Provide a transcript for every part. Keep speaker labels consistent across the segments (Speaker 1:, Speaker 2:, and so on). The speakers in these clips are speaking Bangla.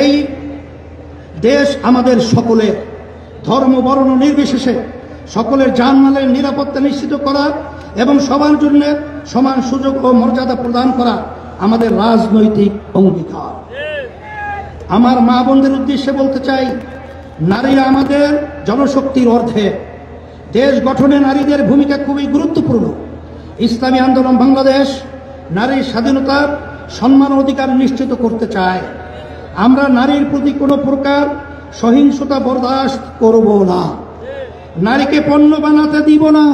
Speaker 1: এই দেশ আমাদের সকলে ধর্ম বর্ণ নির্বিশেষে সকলের জানমালের নিরাপত্তা নিশ্চিত করা এবং সবার জন্য সমান সুযোগ ও মর্যাদা প্রদান করা আমাদের রাজনৈতিক অঙ্গীকার। আমার মা বোনদের উদ্দেশ্যে বলতে চাই, নারীরা আমাদের জনশক্তির অর্ধেক। দেশ গঠনে নারীদের ভূমিকা খুবই গুরুত্বপূর্ণ। ইসলামী আন্দোলন বাংলাদেশ নারীর স্বাধীনতা, সম্মান ও অধিকার নিশ্চিত করতে চায়। আমরা নারীর প্রতি কোনো প্রকার সহিংসতা বরদাস্ত করব না। নারীকে পণ্য বানাতে দিব না।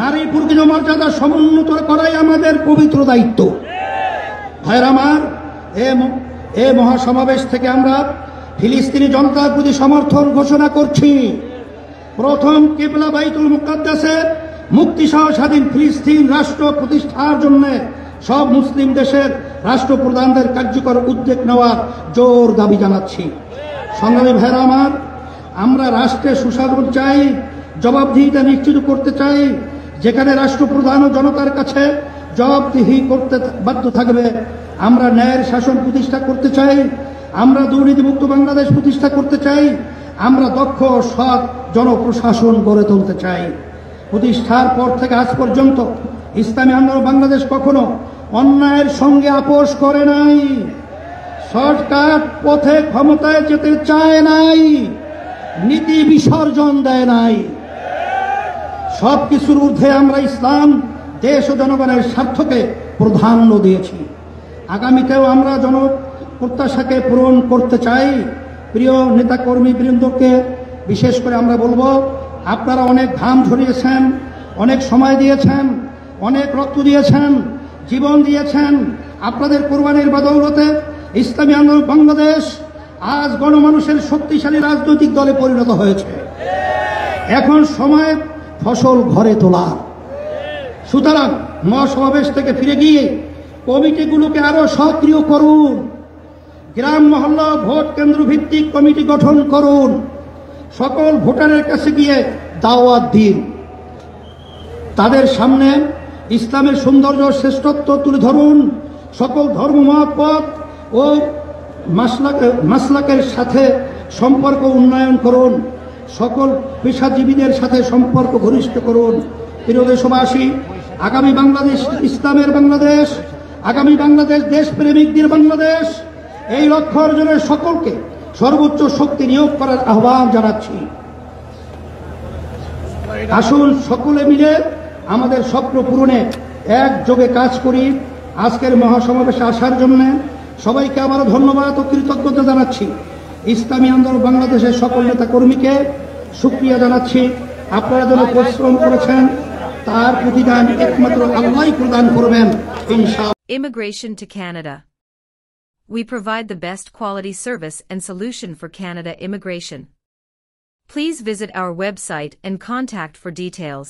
Speaker 1: নারীর প্রকৃত মর্যাদা সমুন্নত করাই আমাদের পবিত্র দায়িত্ব। ভাইরা আমার, এ মহাসমাবেশ থেকে আমরা ফিলিস্তিনি জনতার প্রতি সমর্থন ঘোষণা করছি। প্রথম কিবলা বাইতুল মুকাদ্দাসে মুক্তিসহ স্বাধীন ফিলিস্তিন রাষ্ট্র প্রতিষ্ঠার জন্য সব মুসলিম দেশের রাষ্ট্রপ্রধানদের কার্যকর উদ্যোগ নেওয়ার জোর দাবি জানাচ্ছি। সংগ্রামী ভাইরা আমার, আমরা রাষ্ট্রের সুশাসন চাই, জবাবদিহিতা নিশ্চিত করতে চাই। যেখানে রাষ্ট্রপ্রধান ও জনতার কাছে জবাবদিহি করতে বাধ্য থাকবে, আমরা ন্যায়ের শাসন প্রতিষ্ঠা করতে চাই। আমরা দুর্নীতিমুক্ত বাংলাদেশ প্রতিষ্ঠা করতে চাই। আমরা দক্ষ সৎ জনপ্রশাসন গড়ে তুলতে চাই। প্রতিষ্ঠার পর থেকে আজ পর্যন্ত ইসলামী আন্দোলন বাংলাদেশ কখনো অন্যায়ের সঙ্গে আপোষ করে নাই, শর্টকাট পথে ক্ষমতায় যেতে চায় নাই, নীতি বিসর্জন দেয় নাই। সবকিছুর ঊর্ধ্বে আমরা ইসলাম, দেশ ও জনগণের স্বার্থকে প্রাধান্য দিয়েছি। আগামীতেও আমরা জনপ্রত্যাশাকে পূরণ করতে চাই। প্রিয় নেতাকর্মী বৃন্দকে বিশেষ করে আমরা বলবো, আপনারা অনেক ঘাম ঝরিয়েছেন, অনেক সময় দিয়েছেন, অনেক রক্ত দিয়েছেন, জীবন দিয়েছেন। আপনাদের কোরবানির বদৌলতে ইসলামী আন্দোলন বাংলাদেশ আজ গণমানুষের শক্তিশালী রাজনৈতিক দলে পরিণত হয়েছে। এখন সময় ফসল ঘরে তোলা। সুতরাং মহাসমাবেশ থেকে ফিরে গিয়ে কমিটিগুলোকে আরো সক্রিয় করুন। গ্রাম মহল্লা ভোট কেন্দ্র ভিত্তিক কমিটি গঠন করুন। সকল ভোটারের কাছে গিয়ে দাওয়াত দিন। তাদের সামনে ইসলামের সৌন্দর্য শ্রেষ্ঠত্ব তুলে ধরুন। সকল ধর্মমত ও মাসলাকের সাথে সম্পর্ক উন্নয়ন করুন। সকল পেশাজীবীদের সাথে সম্পর্ক ঘনিষ্ঠ করুন। প্রিয় দেশবাসী, আগামী বাংলাদেশ ইসলামের বাংলাদেশ, আগামী বাংলাদেশ দেশপ্রেমিকদের বাংলাদেশ, এই লক্ষ্য অর্জনে সকলকে সর্বোচ্চ শক্তি নিয়োগ করার আহ্বান জানাচ্ছি। আসুন সকলে মিলে আমাদের স্বপ্ন পূরণে একযোগে কাজ করি। আজকের মহাসমাবেশে আসার জন্য সবাইকে আবারও ধন্যবাদ ও কৃতজ্ঞতা জানাচ্ছি। ইসলামী আন্দোলন বাংলাদেশের সকল নেতা কর্মীকে শুকরিয়া জানাচ্ছি। আপনারা যেন পরিশ্রম করেছেন, তার প্রতিদান একমাত্র আল্লাহই প্রদান করবেন ইনশাআল্লাহ।
Speaker 2: Immigration to Canada. We provide the best quality service and solution for Canada immigration. Please visit our website and contact for details.